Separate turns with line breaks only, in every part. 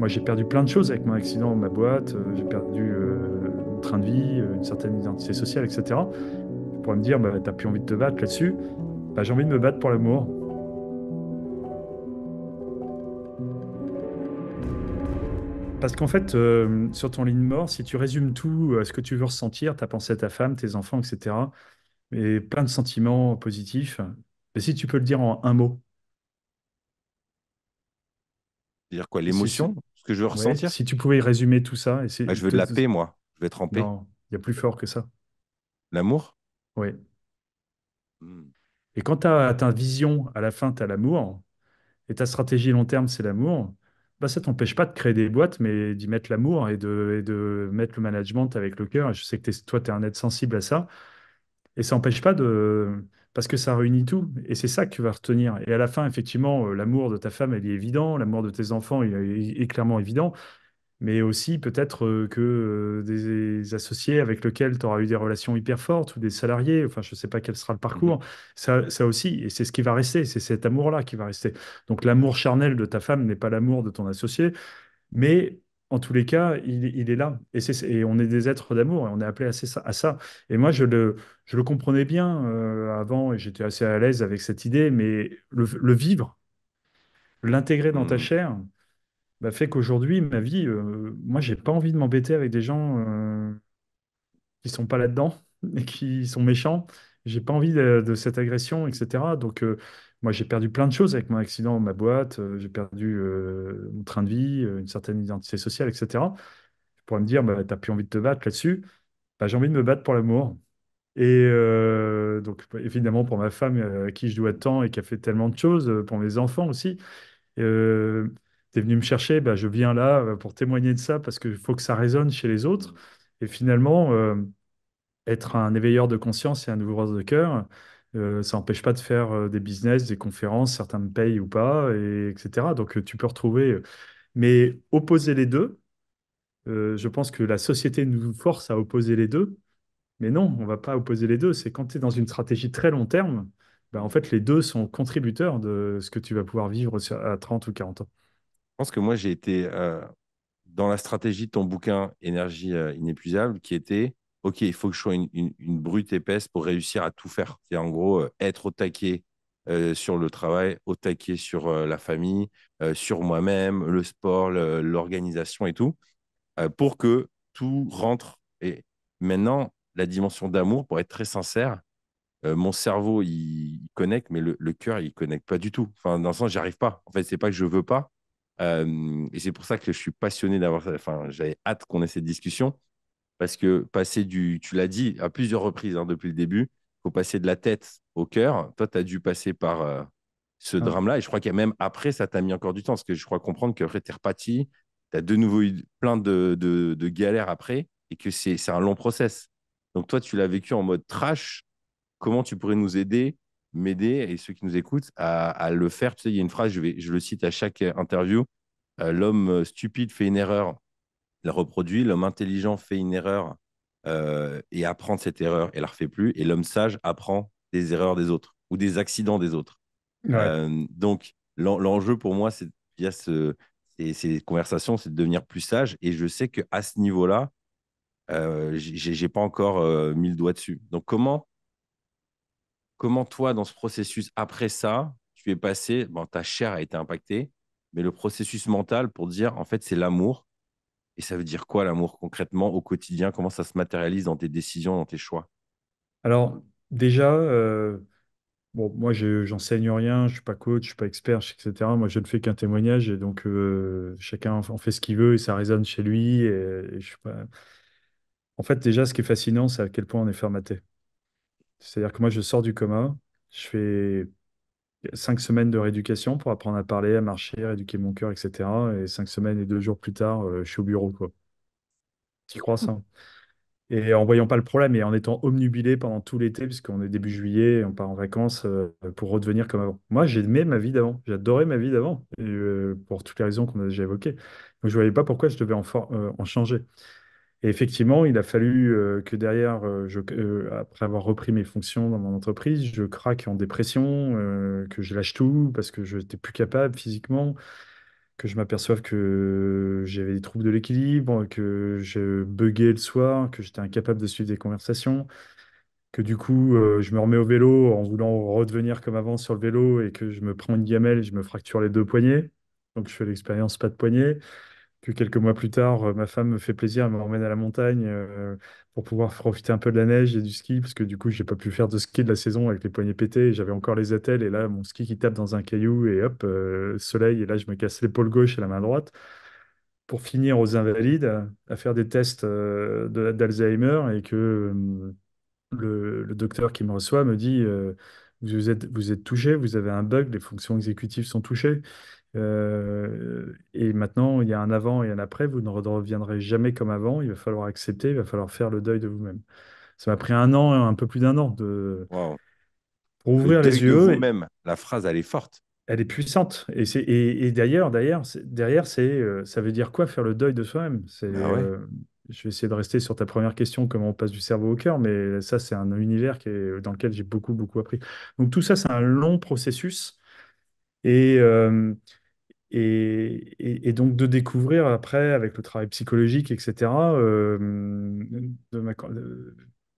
Moi, j'ai perdu plein de choses avec mon accident, ma boîte, j'ai perdu mon train de vie, une certaine identité sociale, etc. Tu pourrais me dire, bah, t'as plus envie de te battre là-dessus. Bah, j'ai envie de me battre pour l'amour. Parce qu'en fait, sur ton lit de mort, si tu résumes tout, ce que tu veux ressentir, ta pensée à ta femme, tes enfants, etc., et plein de sentiments positifs, mais si tu peux le dire en un mot,
C'est-à-dire quoi?
si,
L'émotion? Ce que je veux
ouais,
ressentir?
si tu pouvais résumer tout ça,
Bah, je veux de la paix, moi. Je veux être en paix.
non, il y a plus fort que ça.
L'amour?
Ouais.
Hmm.
Et quand tu as ta vision, à la fin, tu as l'amour, et ta stratégie long terme, c'est l'amour, bah, ça t'empêche pas de créer des boîtes, mais d'y mettre l'amour et de mettre le management avec le cœur. Et je sais que toi, tu es un être sensible à ça. Et ça n'empêche pas de... Parce que ça réunit tout. Et c'est ça que tu vas retenir. Et à la fin, effectivement, l'amour de ta femme, elle est évident. L'amour de tes enfants, il est clairement évident. Mais aussi peut-être que des associés avec lesquels tu auras eu des relations hyper fortes ou des salariés, enfin je ne sais pas quel sera le
Mhm.
parcours, ça aussi, et c'est ce qui va rester, c'est cet amour-là qui va rester. Donc l'amour charnel de ta femme n'est pas l'amour de ton associé, mais en tous les cas, il est là. Et on est des êtres d'amour et on est appelé à ça. Et moi, je le comprenais bien avant et j'étais assez à l'aise avec cette idée, mais le vivre, l'intégrer dans ta
Hmm.
chair, bah, fait qu'aujourd'hui, ma vie, moi, j'ai pas envie de m'embêter avec des gens qui sont pas là-dedans et qui sont méchants. J'ai pas envie de cette agression, etc. Donc, moi, j'ai perdu plein de choses avec mon accident, ma boîte, j'ai perdu mon train de vie, une certaine identité sociale, etc. Tu pourrais me dire, bah, t'as plus envie de te battre là-dessus. Bah, j'ai envie de me battre pour l'amour. Et donc, bah, évidemment, pour ma femme, à qui je dois tant et qui a fait tellement de choses, pour mes enfants aussi. Euh, T'es venu me chercher, bah, je viens là pour témoigner de ça parce qu'il faut que ça résonne chez les autres. Et finalement, être un éveilleur de conscience et un ouvreur de cœur, ça n'empêche pas de faire des business, des conférences, certains me payent ou pas, etc. Donc tu peux retrouver. Mais opposer les deux, je pense que la société nous force à opposer les deux. Mais non, on ne va pas opposer les deux. C'est quand tu es dans une stratégie très long terme, bah, en
Hmm.
fait, les deux sont contributeurs de ce que tu vas pouvoir vivre à 30 ou 40 ans.
Je pense que moi, j'ai été dans la stratégie de ton bouquin Énergie inépuisable qui était, OK, il faut que je sois une brute épaisse pour réussir à tout faire. C'est en gros être au taquet sur le travail, au taquet sur la famille, sur moi-même, le sport, l'organisation et tout, pour que tout rentre. Et maintenant, la dimension d'amour, pour être très sincère, mon cerveau, il connecte, mais le cœur, il connecte pas du tout. Enfin, dans le sens, j'y arrive pas. En fait, c'est pas que je veux pas. Et c'est pour ça que je suis passionné d'avoir ça. Enfin, j'avais hâte qu'on ait cette discussion parce que passer tu l'as dit à plusieurs reprises hein, depuis le début, il faut passer de la tête au cœur. Toi, tu as dû passer par ce
Ouais.
drame-là. Et je crois qu'il y a même après, ça t'a mis encore du temps parce que je crois comprendre qu'après, tu es reparti. Tu as de nouveau eu plein de galères après et que c'est un long process. Donc, toi, tu l'as vécu en mode trash. Comment tu pourrais nous aider, m'aider et ceux qui nous écoutent à le faire? Tu sais, il y a une phrase, je le cite à chaque interview. L'homme stupide fait une erreur, il la reproduit. L'homme intelligent fait une erreur et apprend de cette erreur et la refait plus. Et l'homme sage apprend des erreurs des autres ou des accidents des autres.
Ouais.
Donc, l'enjeu pour moi, c'est via ces conversations, c'est de devenir plus sage. Et je sais qu'à ce niveau-là, j'ai pas encore mis le doigt dessus. Donc, comment toi, dans ce processus, après ça, tu es passé, bon, ta chair a été impactée, mais le processus mental pour dire, en fait, c'est l'amour. Et ça veut dire quoi l'amour concrètement au quotidien? Comment ça se matérialise dans tes décisions, dans tes choix?
Alors, déjà, bon, moi, j'enseigne rien, je suis pas coach, je suis pas expert, etc. Moi, je ne fais qu'un témoignage et donc chacun en fait ce qu'il veut et ça résonne chez lui. Et je suis pas... En fait, déjà, ce qui est fascinant, c'est à quel point on est formaté. C'est-à-dire que moi, je sors du coma, je fais 5 semaines de rééducation pour apprendre à parler, à marcher, à éduquer mon cœur, etc. Et 5 semaines et 2 jours plus tard, je suis au bureau, quoi. Tu crois ça? Et en voyant pas le problème et en étant omnubilé pendant tout l'été, puisqu'on est début juillet, et on part en vacances pour redevenir comme avant. Moi, j'ai aimé ma vie d'avant, j'adorais ma vie d'avant, et, pour toutes les raisons qu'on a déjà évoquées. Donc, je voyais pas pourquoi je devais en changer. Et effectivement, il a fallu que derrière, après avoir repris mes fonctions dans mon entreprise, je craque en dépression, que je lâche tout parce que je n'étais plus capable physiquement, que je m'aperçoive que j'avais des troubles de l'équilibre, que je buguais le soir, que j'étais incapable de suivre des conversations, que du coup, je me remets au vélo en voulant redevenir comme avant sur le vélo et que je me prends une gamelle et je me fracture les deux poignets. Donc, je fais l'expérience pas de poignet. Que quelques mois plus tard, ma femme me fait plaisir, elle m'emmène à la montagne pour pouvoir profiter un peu de la neige et du ski, parce que du coup, j'ai pas pu faire de ski de la saison avec les poignets pétés, et j'avais encore les attelles, et là, mon ski qui tape dans un caillou, et hop, soleil, et là, je me casse l'épaule gauche et la main droite, pour finir aux Invalides, à faire des tests d'Alzheimer, et que le docteur qui me reçoit me dit, vous êtes touché, vous avez un bug, les fonctions exécutives sont touchées. Et maintenant, il y a un avant et un après. Vous ne reviendrez jamais comme avant. Il va falloir accepter, il va falloir faire le deuil de vous-même. Ça m'a pris un an, un peu plus d'un an
Waouh.
pour
Le
ouvrir
deuil
les
de
yeux. Et
vous-même. La phrase, elle est forte.
elle est puissante. Et derrière, ça veut dire quoi faire le deuil de soi-même?
Bah ouais.
Je vais essayer de rester sur ta première question, comment on passe du cerveau au cœur, mais ça, c'est un univers dans lequel j'ai beaucoup, beaucoup appris. Donc tout ça, c'est un long processus. Et, euh, et donc de découvrir après, avec le travail psychologique, etc.,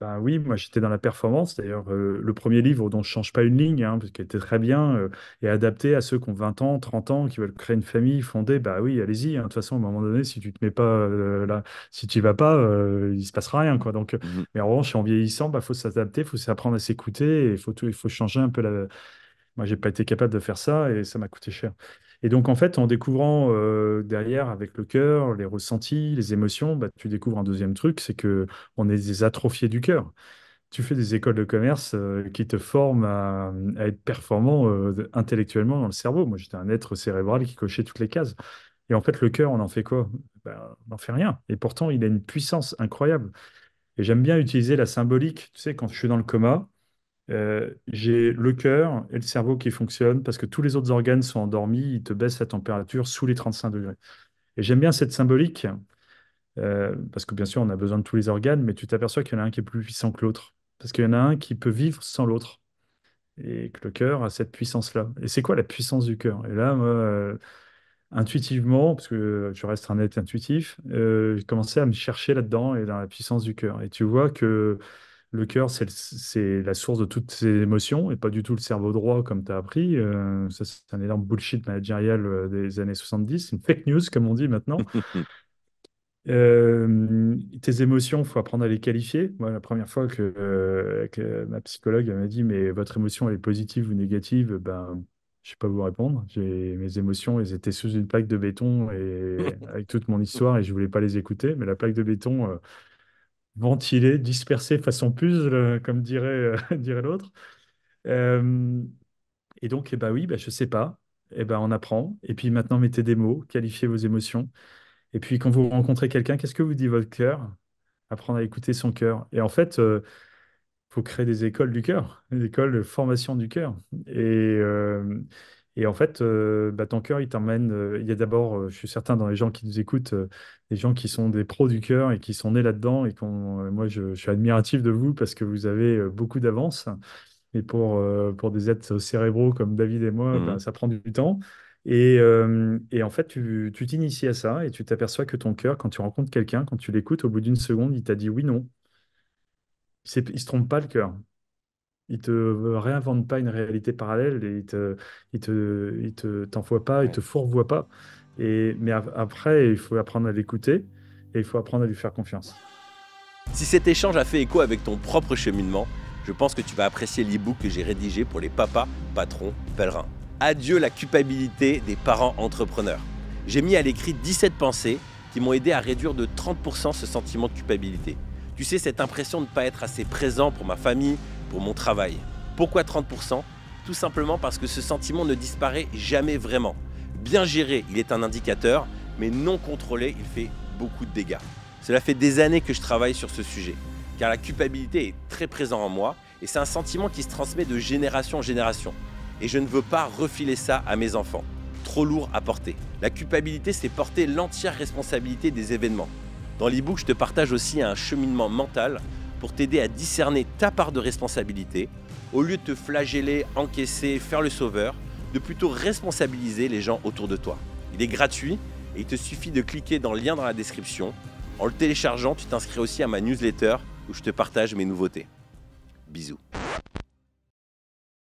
ben oui, moi j'étais dans la performance. D'ailleurs, le premier livre dont je change pas une ligne, parce qu'il était très bien, est adapté à ceux qui ont 20 ans, 30 ans, qui veulent créer une famille, fonder. Bah oui, allez-y. De toute façon, à un moment donné, si tu te mets pas là, si tu y vas pas, il se passera rien, quoi. Donc,
Mhm.
mais en revanche, en vieillissant, bah, faut s'adapter, faut s'apprendre à s'écouter, et il faut changer un peu moi, j'ai pas été capable de faire ça et ça m'a coûté cher. Et donc, en fait, en découvrant derrière avec le cœur, les ressentis, les émotions, bah, tu découvres un deuxième truc, c'est que on est des atrophiés du cœur. Tu fais des écoles de commerce qui te forment à être performant intellectuellement dans le cerveau. Moi, j'étais un être cérébral qui cochait toutes les cases. Et en fait, le cœur, on en fait quoi? Ben, on n'en fait rien. Et pourtant, il a une puissance incroyable. Et j'aime bien utiliser la symbolique. Tu sais, quand je suis dans le coma, j'ai le cœur et le cerveau qui fonctionnent parce que tous les autres organes sont endormis, ils te baissent la température sous les 35 degrés. Et j'aime bien cette symbolique parce que bien sûr, on a besoin de tous les organes, mais tu t'aperçois qu'il y en a un qui est plus puissant que l'autre. Parce qu'il y en a un qui peut vivre sans l'autre. Et que le cœur a cette puissance-là. Et c'est quoi la puissance du cœur? Et là, moi, intuitivement, parce que je reste un être intuitif, j'ai commencé à me chercher là-dedans et dans la puissance du cœur. Et tu vois que le cœur, c'est la source de toutes ces émotions et pas du tout le cerveau droit comme tu as appris. Ça, c'est un énorme bullshit managérial des années 70. C'est une fake news, comme on dit maintenant. Tes émotions, il faut apprendre à les qualifier. Moi, la première fois que ma psychologue elle m'a dit, mais votre émotion, elle est positive ou négative, ben, je sais pas vous répondre. Mes émotions, elles étaient sous une plaque de béton et avec toute mon histoire et je voulais pas les écouter. Mais la plaque de béton, ventilée, dispersée façon puzzle, comme dirait l'autre. Euh, et donc, eh ben oui, ben, je sais pas. Eh ben, on apprend. Et puis maintenant, mettez des mots, qualifiez vos émotions. Et puis, quand vous rencontrez quelqu'un, qu'est-ce que vous dit votre cœur? Apprendre à écouter son cœur. Et en fait, faut créer des écoles du cœur, des écoles de formation du cœur. Et en fait, bah, ton cœur, il t'emmène. Il y a d'abord, je suis certain, dans les gens qui nous écoutent, des gens qui sont des pros du cœur et qui sont nés là-dedans. Moi, je suis admiratif de vous parce que vous avez beaucoup d'avance. Et pour des êtres cérébraux comme David et moi, bah,
Mhm.
ça prend du temps. Et en fait, tu t'inities à ça et tu t'aperçois que ton cœur, quand tu rencontres quelqu'un, quand tu l'écoutes, au bout d'une seconde, il t'a dit oui, non. Il se trompe pas le cœur. Il te réinvente pas une réalité parallèle et t'envoie pas, il
Ouais.
te fourvoie pas. Mais après, il faut apprendre à l'écouter et il faut apprendre à lui faire confiance.
Si cet échange a fait écho avec ton propre cheminement, je pense que tu vas apprécier l'e-book que j'ai rédigé pour les papas, patrons, pèlerins. Adieu la culpabilité des parents entrepreneurs. J'ai mis à l'écrit 17 pensées qui m'ont aidé à réduire de 30% ce sentiment de culpabilité. Tu sais, cette impression de ne pas être assez présent pour ma famille, pour mon travail. Pourquoi 30%? Tout simplement parce que ce sentiment ne disparaît jamais vraiment. Bien géré, il est un indicateur, mais non contrôlé, il fait beaucoup de dégâts. Cela fait des années que je travaille sur ce sujet, car la culpabilité est très présente en moi et c'est un sentiment qui se transmet de génération en génération. Et je ne veux pas refiler ça à mes enfants. Trop lourd à porter. La culpabilité, c'est porter l'entière responsabilité des événements. Dans l'e-book, je te partage aussi un cheminement mental pour t'aider à discerner ta part de responsabilité, au lieu de te flageller, encaisser, faire le sauveur, de plutôt responsabiliser les gens autour de toi. Il est gratuit et il te suffit de cliquer dans le lien dans la description. En le téléchargeant, tu t'inscris aussi à ma newsletter où je te partage mes nouveautés. Bisous.